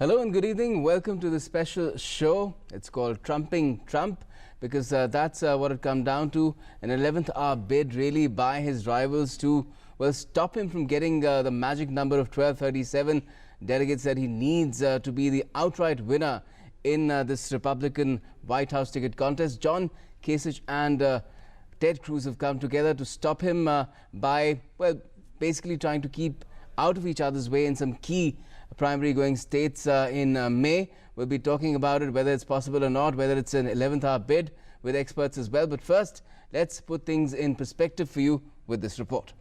Hello and good evening. Welcome to this special show. It's called Trumping Trump because that's what it come down to. An 11th hour bid really by his rivals to, well, stop him from getting the magic number of 1237 delegates that he needs to be the outright winner in this Republican White House ticket contest. John Kasich and Ted Cruz have come together to stop him by, well, basically trying to keep out of each other's way in some key primary going states in May. We'll be talking about it, whether it's possible or not, whether it's an 11th hour bid with experts as well. But first, let's put things in perspective for you with this report.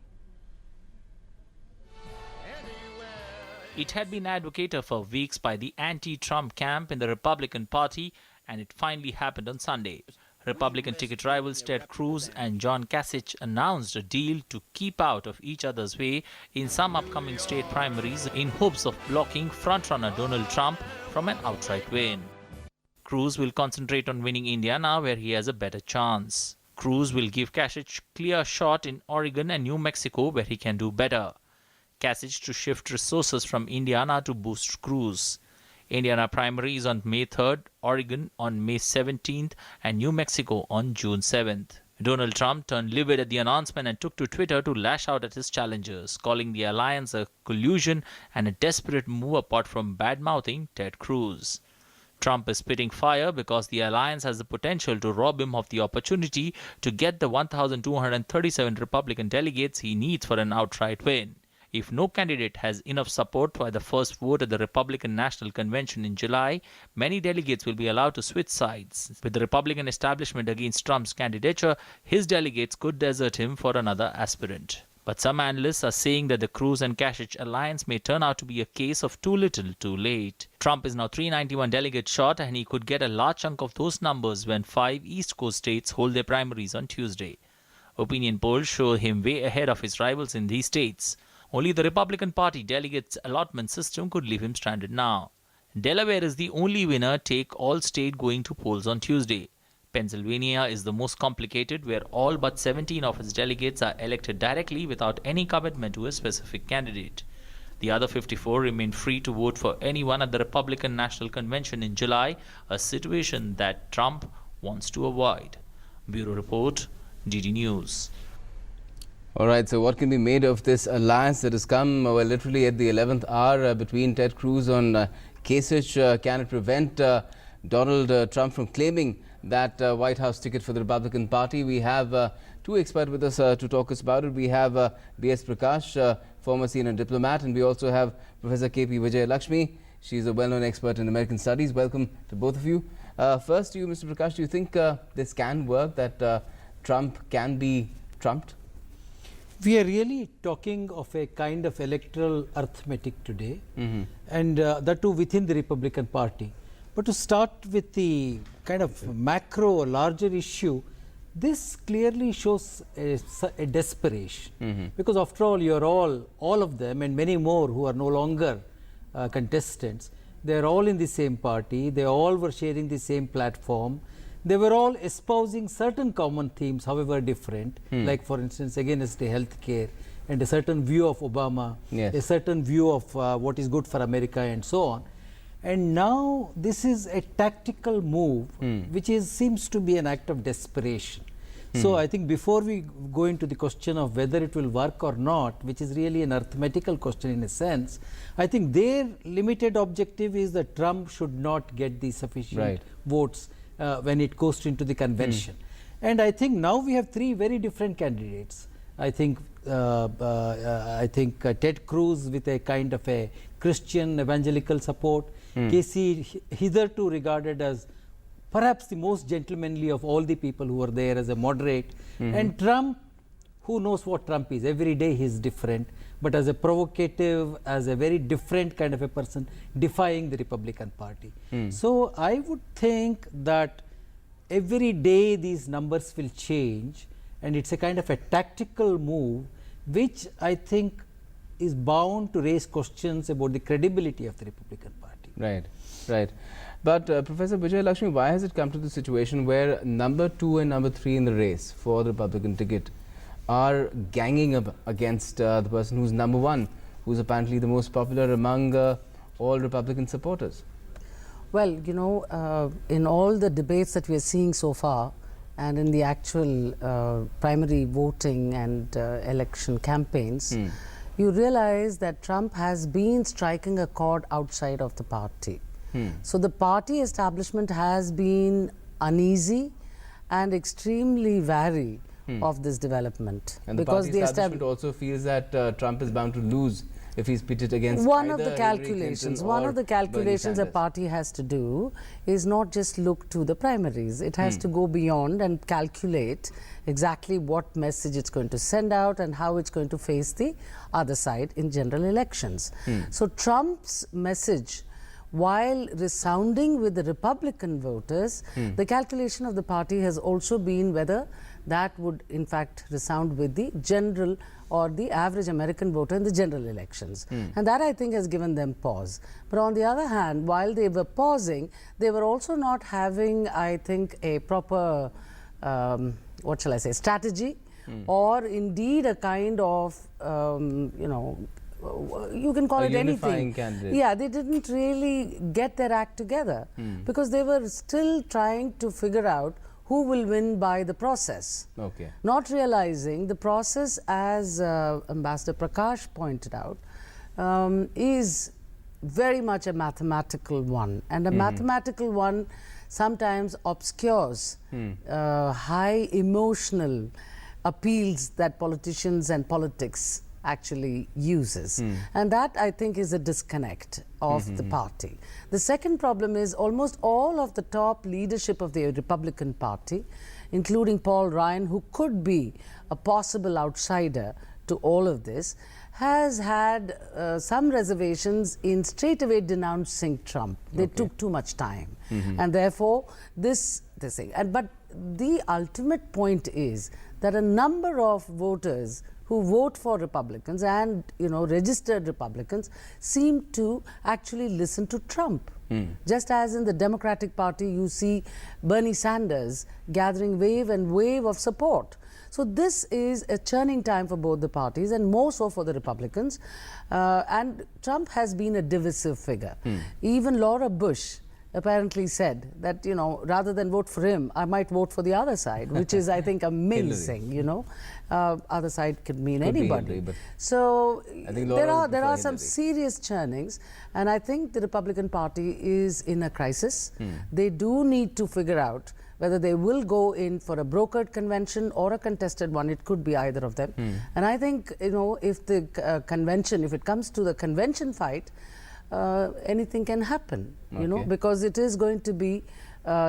It had been advocated for weeks by the anti-Trump camp in the Republican Party, and it finally happened on Sunday. Republican ticket rivals Ted Cruz and John Kasich announced a deal to keep out of each other's way in some upcoming state primaries in hopes of blocking frontrunner Donald Trump from an outright win. Cruz will concentrate on winning Indiana, where he has a better chance. Cruz will give Kasich a clear shot in Oregon and New Mexico, where he can do better. Kasich to shift resources from Indiana to boost Cruz. Indiana primary is on May 3rd, Oregon on May 17th, and New Mexico on June 7th. Donald Trump turned livid at the announcement and took to Twitter to lash out at his challengers, calling the alliance a collusion and a desperate move apart from bad-mouthing Ted Cruz. Trump is spitting fire because the alliance has the potential to rob him of the opportunity to get the 1,237 Republican delegates he needs for an outright win. If no candidate has enough support by the first vote at the Republican National Convention in July, many delegates will be allowed to switch sides. With the Republican establishment against Trump's candidature, his delegates could desert him for another aspirant. But some analysts are saying that the Cruz and Kasich alliance may turn out to be a case of too little, too late. Trump is now 391 delegates short, and he could get a large chunk of those numbers when 5 East Coast states hold their primaries on Tuesday. Opinion polls show him way ahead of his rivals in these states. Only the Republican Party delegates allotment system could leave him stranded now. Delaware is the only winner take all state going to polls on Tuesday. Pennsylvania is the most complicated, where all but 17 of its delegates are elected directly without any commitment to a specific candidate. The other 54 remain free to vote for anyone at the Republican National Convention in July, a situation that Trump wants to avoid. Bureau Report, DD News. All right, so what can be made of this alliance that has come literally at the 11th hour between Ted Cruz and Kasich? Can it prevent Donald Trump from claiming that White House ticket for the Republican Party? We have two experts with us to talk us about it. We have B.S. Prakash, former senior diplomat, and we also have Professor K.P. Vijay Lakshmi. She's a well-known expert in American studies. Welcome to both of you. First to you, Mr. Prakash, do you think this can work, that Trump can be trumped? We are really talking of a kind of electoral arithmetic today, and that too within the Republican Party. But to start with the kind of macro or larger issue, this clearly shows a desperation. Because after all, you're all of them and many more who are no longer contestants, they're all in the same party, they all were sharing the same platform. They were all espousing certain common themes, however different, like for instance, against the healthcare and a certain view of Obama, a certain view of what is good for America and so on. And now this is a tactical move, which seems to be an act of desperation. So I think before we go into the question of whether it will work or not, which is really an arithmetical question in a sense, I think their limited objective is that Trump should not get the sufficient votes when it goes into the convention. And I think now we have three very different candidates. I think Ted Cruz with a kind of a Christian evangelical support, Casey hitherto regarded as perhaps the most gentlemanly of all the people who were there as a moderate, and Trump, who knows what Trump is, every day he is different, but as a provocative, as a very different kind of a person, defying the Republican Party. So I would think that every day these numbers will change, and it's a kind of a tactical move, which I think is bound to raise questions about the credibility of the Republican Party. Right, right. But Professor Vijay Lakshmi, why has it come to the situation where number 2 and number 3 in the race for the Republican ticket are ganging up against the person who's number 1, who's apparently the most popular among all Republican supporters? Well, you know, in all the debates that we are seeing so far, and in the actual primary voting and election campaigns, you realize that Trump has been striking a chord outside of the party. So the party establishment has been uneasy and extremely wary of this development. And the party establishment also feels that Trump is bound to lose if he's pitted against one of either the calculations. One of the calculations a party has to do is not just look to the primaries. It has to go beyond and calculate exactly what message it's going to send out and how it's going to face the other side in general elections. So Trump's message, while resounding with the Republican voters, the calculation of the party has also been whether that would in fact resound with the general or the average American voter in the general elections. And that, I think, has given them pause. But on the other hand, while they were pausing, they were also not having, I think, a proper, what shall I say, strategy, or indeed a kind of, you know, you can call it anything. Candidate. Yeah, they didn't really get their act together because they were still trying to figure out who will win by the process. Okay. Not realizing the process, as Ambassador Prakash pointed out, is very much a mathematical one. And a mathematical one sometimes obscures high emotional appeals that politicians and politics actually uses. And that, I think, is a disconnect of the party. The second problem is almost all of the top leadership of the Republican Party, including Paul Ryan, who could be a possible outsider to all of this, has had some reservations in straight away denouncing Trump. They took too much time. And therefore, this thing. But the ultimate point is that a number of voters who vote for Republicans and, you know, registered Republicans seem to actually listen to Trump. Just as in the Democratic Party, you see Bernie Sanders gathering wave and wave of support. So this is a churning time for both the parties, and more so for the Republicans. And Trump has been a divisive figure. Even Laura Bush apparently said that, you know, rather than vote for him, I might vote for the other side, which is, I think, amazing. You know, other side could mean anybody. So there are some serious churnings, and I think the Republican Party is in a crisis. They do need to figure out whether they will go in for a brokered convention or a contested one. It could be either of them. And I think, you know, if the convention, if it comes to the convention fight, anything can happen, you know, because it is going to be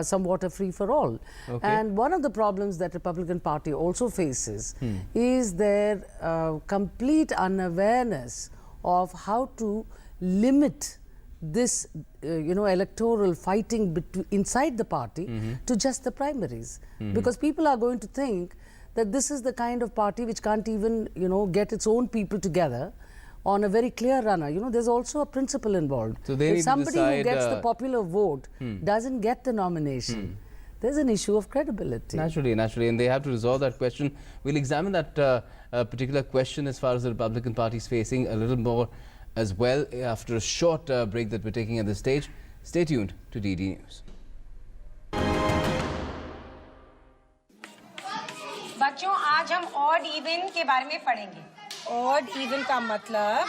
somewhat a free-for-all. And one of the problems that Republican Party also faces is their complete unawareness of how to limit this, you know, electoral fighting inside the party to just the primaries. Because people are going to think that this is the kind of party which can't even, you know, get its own people together on a very clear runner. You know, there's also a principle involved. So they if somebody who gets the popular vote doesn't get the nomination, there's an issue of credibility. Naturally, and they have to resolve that question. We'll examine that particular question as far as the Republican Party is facing a little more as well after a short break that we're taking at this stage. Stay tuned to DD News. बच्चों, आज हम odd even के बारे में पढ़ेंगे। Odd even का मतलब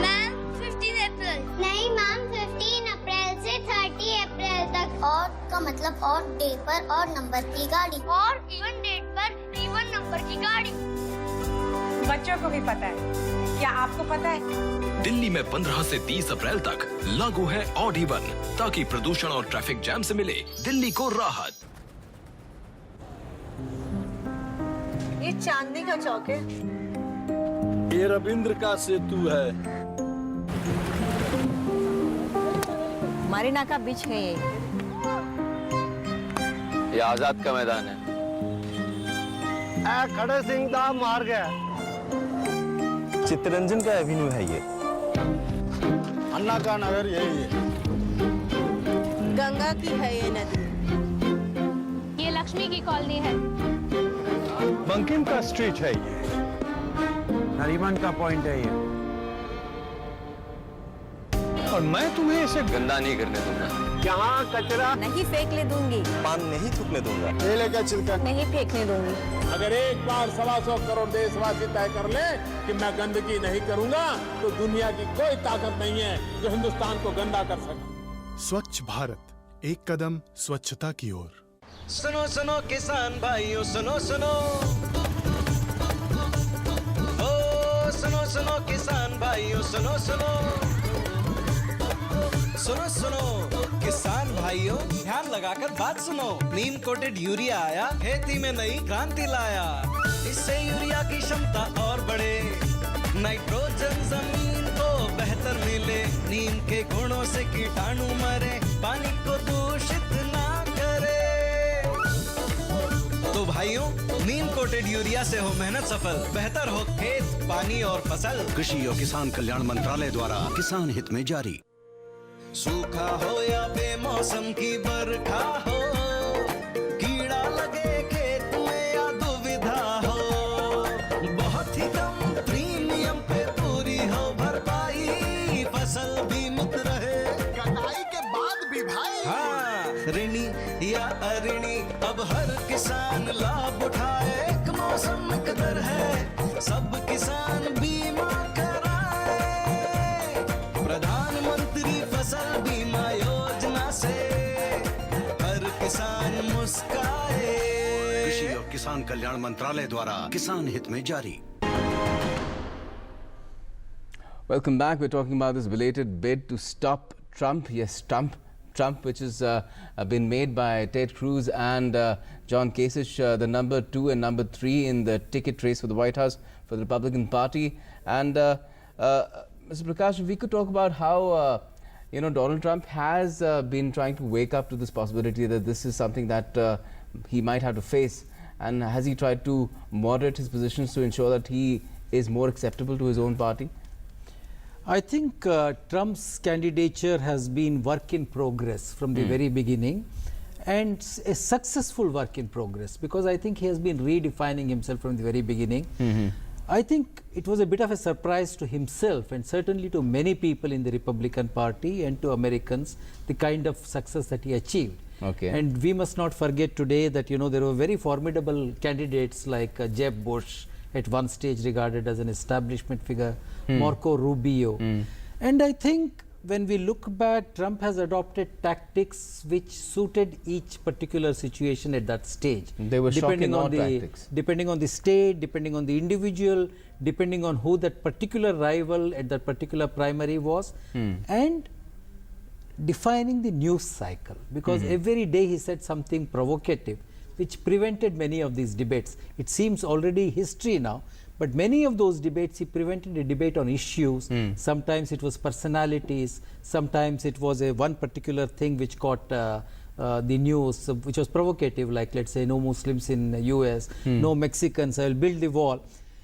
ma'am 15 अप्रैल नहीं मैम 15 अप्रैल से 30 अप्रैल तक। ऑड का मतलब ऑड डे पर और नंबर की गाड़ी और इवन डेट पर इवन नंबर की गाड़ी। बच्चों को भी पता है। क्या आपको पता है? दिल्ली में 15 से 30 अप्रैल तक लागू है ऑड इवन, ताकि प्रदूषण और ट्रैफिक जैम से मिले दिल्ली को राहत। ये चांदनी का चौक है। ये रविंद्र का सेतु है। मरीना का बीच है ये। ये आजाद का मैदान है। खड़े सिंह दा मार्ग है। चित्तरंजन का एवेन्यू है ये। अन्ना का नगर यही है। गंगा की है ये नदी। ये लक्ष्मी की कॉलोनी है। बंकिम का स्ट्रीट है ये। नरीमन का पॉइंट है ये। और मैं तुम्हें इसे गंदा नहीं करने दूंगा। यहाँ कचरा नहीं फेंकने दूंगी, पान नहीं थूकने दूंगा। केले का छिलका नहीं फेंकने दूंगी। अगर एक बार 125 करोड़ देशवासी तय कर ले कि मैं गंदगी नहीं करूंगा, तो दुनिया की कोई ताकत नहीं है जो हिंदुस्तान को गंदा कर सके। स्वच्छ भारत, एक कदम स्वच्छता की ओर। सुनो सुनो किसान भाइयों, सुनो सुनो, ओ सुनो सुनो किसान भाइयों, सुनो सुनो, सुनो सुनो किसान भाइयों, ध्यान लगाकर बात सुनो। नीम कोटेड यूरिया आया, खेती में नई क्रांति लाया। इससे यूरिया की क्षमता और बढ़े, नाइट्रोजन जमीन को बेहतर मिले, नीम के गुणों से कीटाणु मरे, पानी को दूषित ना करे। तो भाइयों, नीम कोटेड यूरिया से हो मेहनत सफल, बेहतर हो खेत, पानी और फसल। कृषि और किसान कल्याण मंत्रालय द्वारा किसान हित में जारी। सूखा हो या बेमौसम की बरखा हो, कीड़ा लगे खेत में या दुविधा हो, बहुत ही कम प्रीमियम पे पूरी हो भरपाई, फसल बीमित रहे कटाई के बाद भी भाई। हाँ, ऋणी या अऋणी अब हर किसान लाभ उठाए, एक मौसम एक दर है, सब किसान बीमा कराए। प्रधानमंत्री फसल बीमा योजना से हर किसान मुस्काए। कृषि और किसान कल्याण मंत्रालय द्वारा किसान हित में जारी। Welcome back. We're talking about this belated bid to stop Trump. Yes, Trump, which has been made by Ted Cruz and John Kasich, the number 2 and number 3 in the ticket race for the White House for the Republican Party. And Mr. Prakash, if we could talk about how Donald Trump has been trying to wake up to this possibility that this is something that he might have to face, and has he tried to moderate his positions to ensure that he is more acceptable to his own party? I think Trump's candidature has been work in progress from the very beginning, and a successful work in progress, because I think he has been redefining himself from the very beginning. I think it was a bit of a surprise to himself and certainly to many people in the Republican Party and to Americans, the kind of success that he achieved. Okay. And we must not forget today that there were very formidable candidates like Jeb Bush, at one stage regarded as an establishment figure, Marco Rubio. And I think when we look back, Trump has adopted tactics which suited each particular situation at that stage. They were depending shocking on the tactics. Depending on the state, depending on the individual, depending on who that particular rival at that particular primary was, and defining the news cycle, because every day he said something provocative which prevented many of these debates. It seems already history now, but many of those debates, he prevented a debate on issues. Sometimes it was personalities, sometimes it was one particular thing which caught the news, which was provocative, like let's say no Muslims in the US, no Mexicans, I will build the wall.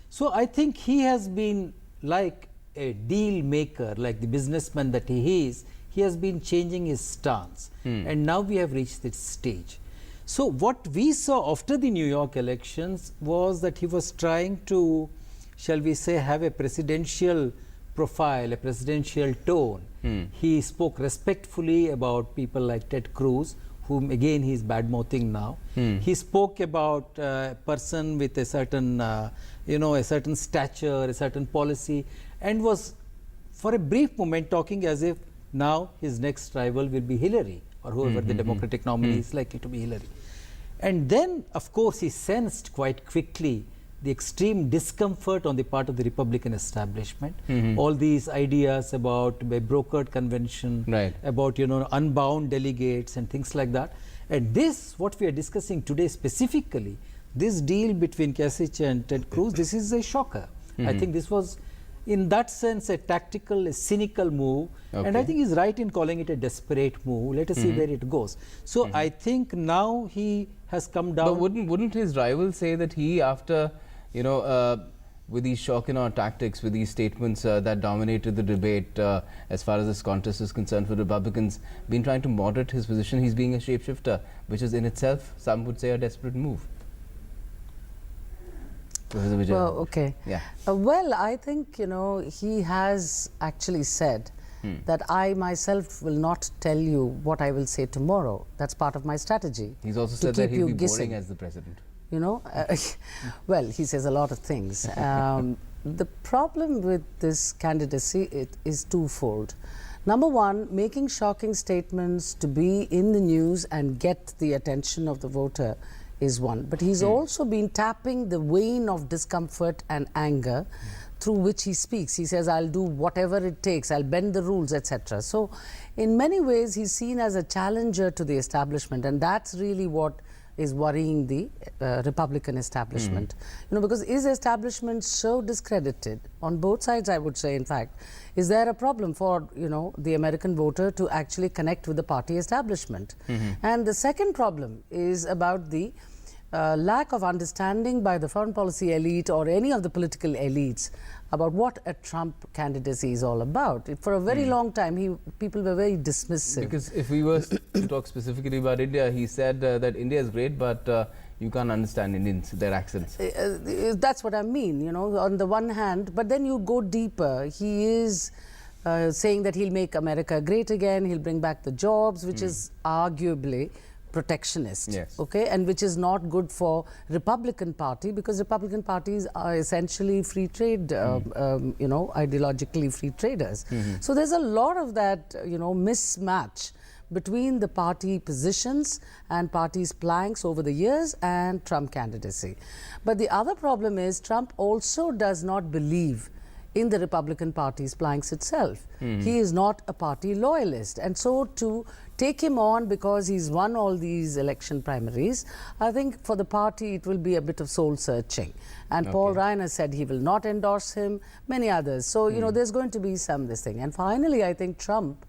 So I think he has been like a deal maker, like the businessman that he is. He has been changing his stance, and now we have reached this stage. So what we saw after the New York elections was that he was trying to, shall we say, have a presidential profile, a presidential tone. He spoke respectfully about people like Ted Cruz, whom again he is bad-mouthing now. He spoke about a person with a certain, a certain stature, a certain policy, and was for a brief moment talking as if now his next rival will be Hillary, or whoever the Democratic nominee is likely to be Hillary. And then, of course, he sensed quite quickly the extreme discomfort on the part of the Republican establishment. All these ideas about a brokered convention, about unbound delegates and things like that. And this, what we are discussing today specifically, this deal between Kasich and Ted Cruz, this is a shocker. I think this was, in that sense, a tactical, a cynical move. And I think he's right in calling it a desperate move. Let us see where it goes. So I think now he has come down. But wouldn't his rivals say that he, after, with these shock and awe tactics, with these statements that dominated the debate as far as this contest is concerned for Republicans, been trying to moderate his position? He's being a shapeshifter, which is in itself, some would say, a desperate move. Well, okay. Yeah. Well, I think, he has actually said that I myself will not tell you what I will say tomorrow. That's part of my strategy. He's also said that he'll be boring as the president. You know, well, he says a lot of things. The problem with this candidacy is twofold. Number one, making shocking statements to be in the news and get the attention of the voter is one. But he's also been tapping the vein of discomfort and anger through which he speaks. He says, I'll do whatever it takes, I'll bend the rules, etc. So in many ways, he's seen as a challenger to the establishment, and that's really what is worrying the Republican establishment. You know, because is establishment so discredited on both sides, I would say, in fact? Is there a problem for, you know, the American voter to actually connect with the party establishment? And the second problem is about the lack of understanding by the foreign policy elite or any of the political elites about what a Trump candidacy is all about. For a very long time, people were very dismissive. Because if we were to talk specifically about India, he said that India is great, but you can't understand Indians, their accents. That's what I mean, you know, on the one hand. But then you go deeper. He is saying that he'll make America great again, he'll bring back the jobs, which is arguably protectionist, okay, and which is not good for Republican Party, because Republican parties are essentially free trade, you know, ideologically free traders. So there's a lot of that, you know, mismatch between the party positions and party's planks over the years and Trump candidacy. But the other problem is Trump also does not believe in the Republican Party's planks itself. He is not a party loyalist, and so to take him on because he's won all these election primaries, I think for the party it will be a bit of soul searching. And Paul Ryan has said he will not endorse him, many others. So, you know, there's going to be this thing. And finally, I think Trump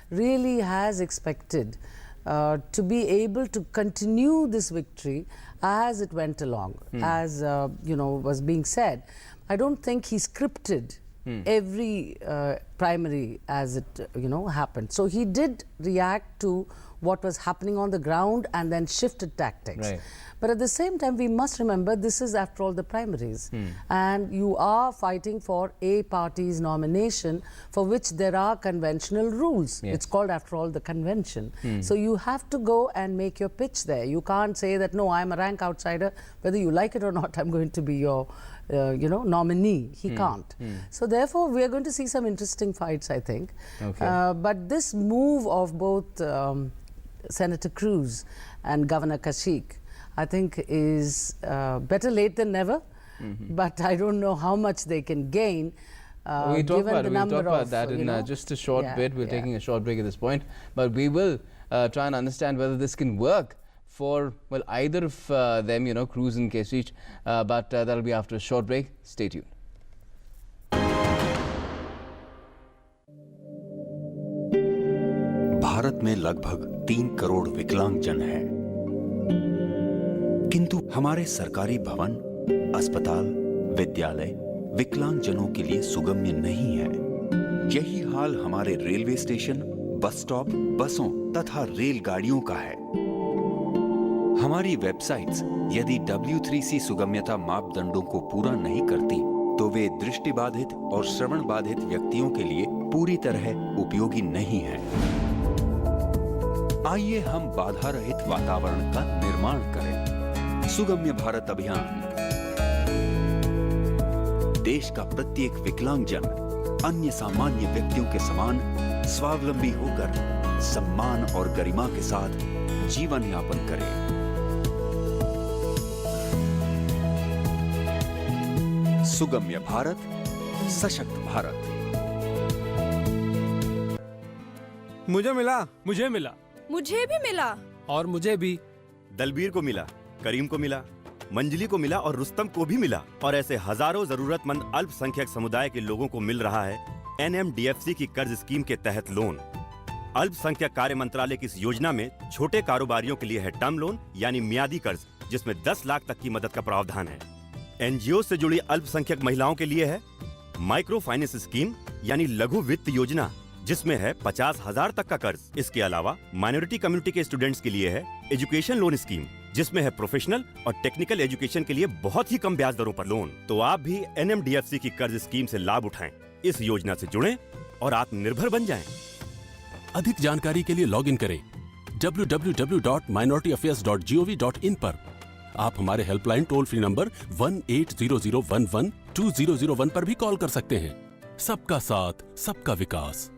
really has expected to be able to continue this victory as it went along, as, you know, was being said. I don't think he scripted every primary as it, you know, happened. So he did react to what was happening on the ground and then shifted tactics. But at the same time, we must remember this is, after all, the primaries. And you are fighting for a party's nomination for which there are conventional rules. It's called, after all, the convention. So you have to go and make your pitch there. You can't say that, no, I'm a rank outsider. Whether you like it or not, I'm going to be your you know, nominee. He can't. So therefore, we are going to see some interesting fights, I think. But this move of both Senator Cruz and Governor Kasich, I think, is better late than never. But I don't know how much they can gain. We'll talk about that in just a short bit. We're taking a short break at this point. But we will try and understand whether this can work for, well, either of them, you know, Cruz and Kasich, but that'll be after a short break. Stay tuned. Bharat में लगभग 3 करोड़ विकलांग जन हैं, किंतु हमारे सरकारी भवन, अस्पताल, विद्यालय विकलांग जनों के लिए सुगम्य नहीं है। यही हाल हमारे रेलवे स्टेशन, बस स्टॉप, बसों तथा रेलगाड़ियों का है। हमारी वेबसाइट्स यदि W3C सुगम्यता मापदंडों को पूरा नहीं करती, तो वे दृष्टिबाधित और श्रवण बाधित व्यक्तियों के लिए पूरी तरह उपयोगी नहीं हैं। आइए हम बाधा रहित वातावरण का निर्माण करें। सुगम्य भारत अभियान। देश का प्रत्येक विकलांगजन अन्य सामान्य व्यक्तियों के समान स्वावलंबी होकर सम्मान और गरिमा के साथ जीवन यापन करे। सुगम्य भारत, सशक्त भारत। मुझे मिला, मुझे भी मिला, और मुझे भी। दलबीर को मिला, करीम को मिला, मंजली को मिला और रुस्तम को भी मिला। और ऐसे हजारों जरूरतमंद अल्पसंख्यक समुदाय के लोगों को मिल रहा है NMDFC की कर्ज स्कीम के तहत लोन। अल्पसंख्यक कार्य मंत्रालय की इस योजना में छोटे कारोबारियों के लिए है टर्म लोन यानी मियादी कर्ज, जिसमें 10 लाख तक की मदद का प्रावधान है। NGO से जुड़ी अल्पसंख्यक महिलाओं के लिए है माइक्रो फाइनेंस स्कीम यानी लघु वित्त योजना, जिसमें है 50,000 तक का कर्ज। इसके अलावा माइनॉरिटी कम्युनिटी के स्टूडेंट्स के लिए है एजुकेशन लोन स्कीम, जिसमें है प्रोफेशनल और टेक्निकल एजुकेशन के लिए बहुत ही कम ब्याज दरों पर लोन। तो आप भी NMDFC की कर्ज स्कीम से लाभ उठाएं। इस योजना से जुड़ें और आत्मनिर्भर बन जाएं। अधिक जानकारी के लिए लॉग इन करें www.minorityAffairs.gov.in पर। आप हमारे हेल्पलाइन टोल फ्री नंबर 1800112001 पर भी कॉल कर सकते हैं। सबका साथ, सबका विकास।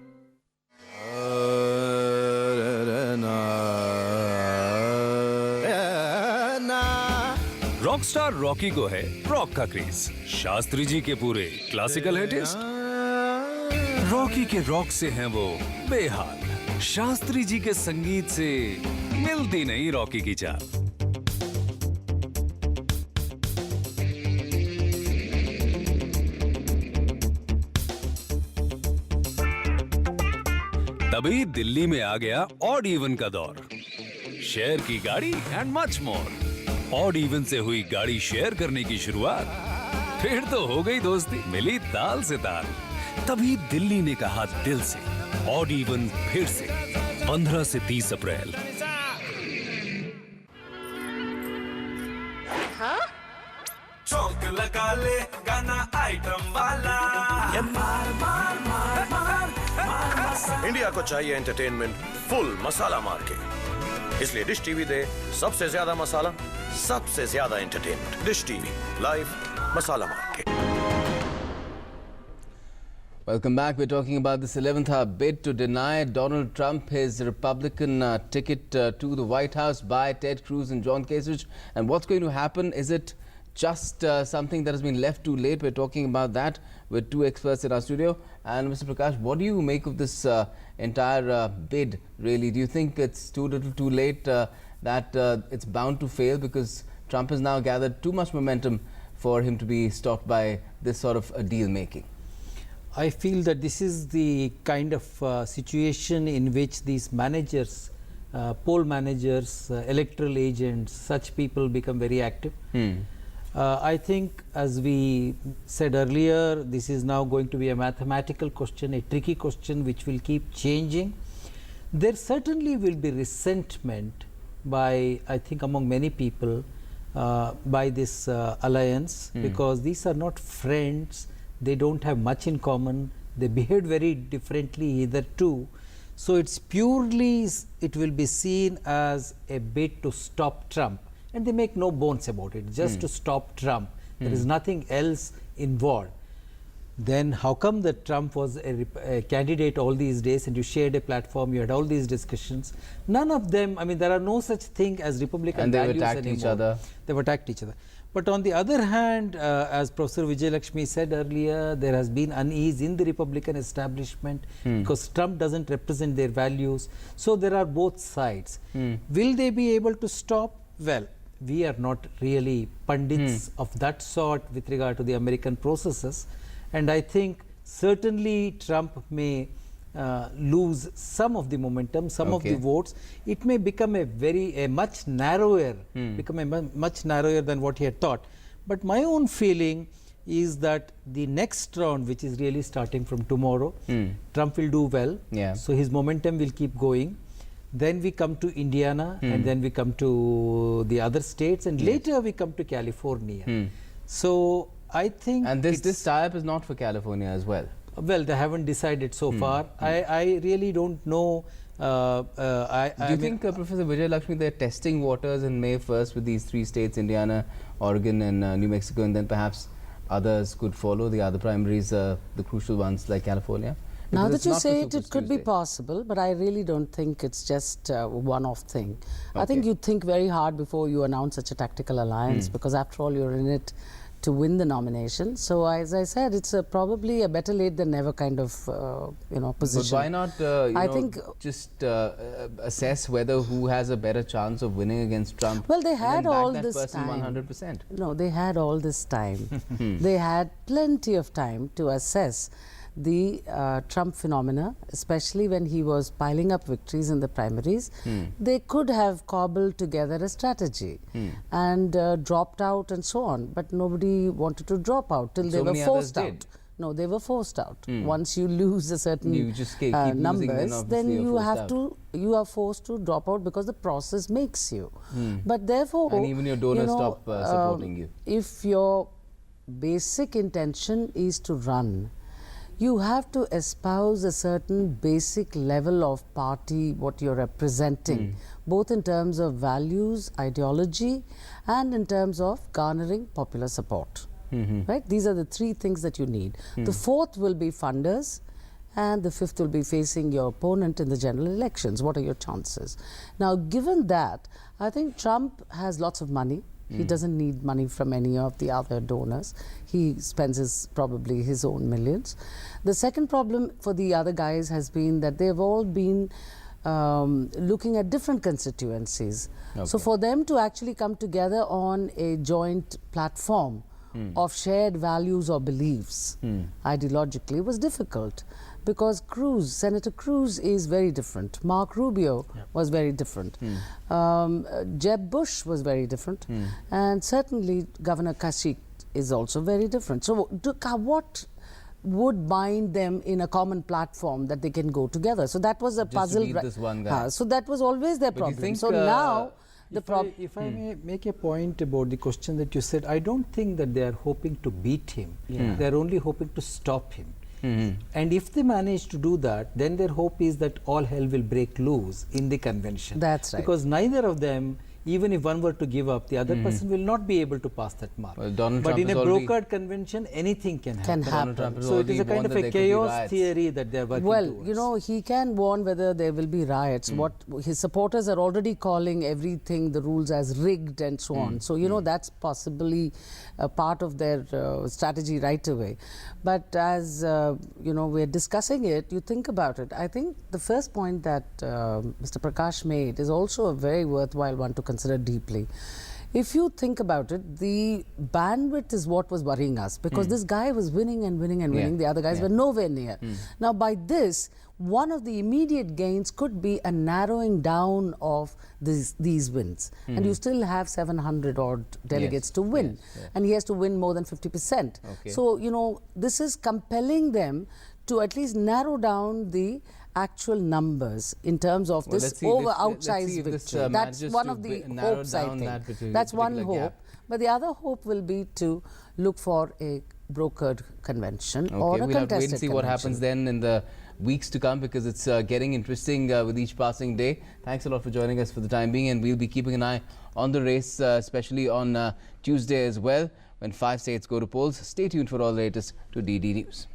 रॉकस्टार रॉकी को है रॉक का क्रेज, शास्त्री जी के पूरे क्लासिकल है टेस्ट। रॉकी के रॉक से हैं वो बेहाल, शास्त्री जी के संगीत से मिलती नहीं रॉकी की चाल। तभी दिल्ली में आ गया ऑड इवन का दौर, शेयर की गाड़ी and much more. Odd even से हुई गाड़ी शेयर करने की शुरुआत, फिर तो हो गई दोस्ती, मिली ताल से ताल। तभी दिल्ली ने कहा दिल से, ऑड इवन फिर से 15 से 30 अप्रैल। चौक लगा ले गाना आइटम वाला, ये मार मार मार मार मार मसाला। इंडिया को चाहिए एंटरटेनमेंट फुल मसाला मार के, इसलिए डिश टीवी दे सबसे ज्यादा मसाला, सबसे ज्यादा एंटरटेनमेंट। डिश टीवी लाइव मसाला मार के। Welcome back. We're talking about this 11th hour bid to deny Donald Trump his Republican ticket to the White House by Ted Cruz and John Kasich. And what's going to happen? Is it just something that has been left too late? We're talking about that with two experts in our studio. And Mr. Prakash, what do you make of this entire bid, really? Do you think it's too little too late, that it's bound to fail because Trump has now gathered too much momentum for him to be stopped by this sort of a deal making? I feel that this is the kind of situation in which these managers, poll managers, electoral agents, such people become very active. I think, as we said earlier, this is now going to be a mathematical question, a tricky question which will keep changing. There certainly will be resentment by, I think, among many people by this alliance, because these are not friends. They don't have much in common. They behaved very differently hitherto. So it's purely, it will be seen as a bid to stop Trump. And they make no bones about it, just to stop Trump. There is nothing else involved. Then how come that Trump was a candidate all these days, and you shared a platform, you had all these discussions? None of them, I mean, there are no such thing as Republican values anymore. And they've attacked each other. They've attacked each other. But on the other hand, as Professor Vijay Lakshmi said earlier, there has been unease in the Republican establishment because Trump doesn't represent their values. So there are both sides. Will they be able to stop? Well, we are not really pundits of that sort with regard to the American processes. And I think certainly Trump may lose some of the momentum, some of the votes. It may become a much narrower, much narrower than what he had thought. But my own feeling is that the next round, which is really starting from tomorrow, Trump will do well. So his momentum will keep going. Then we come to Indiana, and then we come to the other states, and later we come to California. So I think, and this tie-up is not for California as well. Well, they haven't decided so far. I really don't know. Do you think, Professor Vijay Lakshmi, they're testing waters in May 1st with these three states, Indiana, Oregon and New Mexico, and then perhaps others could follow, the other primaries, the crucial ones like California? Now that you say it, it could be possible, but I really don't think it's just a one-off thing. I think you think very hard before you announce such a tactical alliance, because after all, you're in it to win the nomination. So as I said, it's probably a better late than never kind of position. But why not I think just assess whether who has a better chance of winning against Trump? Well, they had all this person time. 100%. No, they had all this time. They had plenty of time to assess the Trump phenomena, especially when he was piling up victories in the primaries. They could have cobbled together a strategy and dropped out and so on, but nobody wanted to drop out till they were forced out. No, they were forced out. Once you lose a certain numbers, then you are forced to drop out because the process makes you. But therefore, and even your donors stop supporting you. If your basic intention is to run, you have to espouse a certain basic level of party, what you're representing, both in terms of values, ideology, and in terms of garnering popular support. Right? These are the three things that you need. The fourth will be funders, and the fifth will be facing your opponent in the general elections. What are your chances? Now, given that, I think Trump has lots of money. He doesn't need money from any of the other donors. He spends probably his own millions. The second problem for the other guys has been that they've all been looking at different constituencies. So for them to actually come together on a joint platform of shared values or beliefs ideologically was difficult, because Senator Cruz is very different. Mark Rubio was very different. Jeb Bush was very different. And certainly Governor Kasich is also very different. So what would bind them in a common platform that they can go together? So that was a puzzle. This one guy. So that was always their problem. So now the problem. If I may make a point about the question that you said, I don't think that they are hoping to beat him. They are only hoping to stop him. And if they manage to do that, then their hope is that all hell will break loose in the convention. That's right. Because neither of them, even if one were to give up, the other person will not be able to pass that mark. Well, but in a brokered convention, anything can happen. So it is a kind of a chaos theory that they are working towards. You know, he can warn whether there will be riots. What his supporters are already calling everything, the rules, as rigged and so on. So, you know, that's possibly a part of their strategy right away. But as, you know, we're discussing it, you think about it. I think the first point that Mr. Prakash made is also a very worthwhile one to consider deeply. If you think about it, the bandwidth is what was worrying us, because this guy was winning and winning and winning. The other guys were nowhere near. Now, by this, one of the immediate gains could be a narrowing down of these wins. And you still have 700 odd delegates to win. And he has to win more than 50%. So, you know, this is compelling them to at least narrow down the actual numbers in terms of this outsized victory. That's one of the hopes, I think. That's one hope. But the other hope will be to look for a brokered convention or a contested convention. We'll have to wait and see what happens then in the weeks to come, because it's getting interesting with each passing day. Thanks a lot for joining us for the time being, and we'll be keeping an eye on the race, especially on Tuesday as well, when 5 states go to polls. Stay tuned for all the latest to DD News.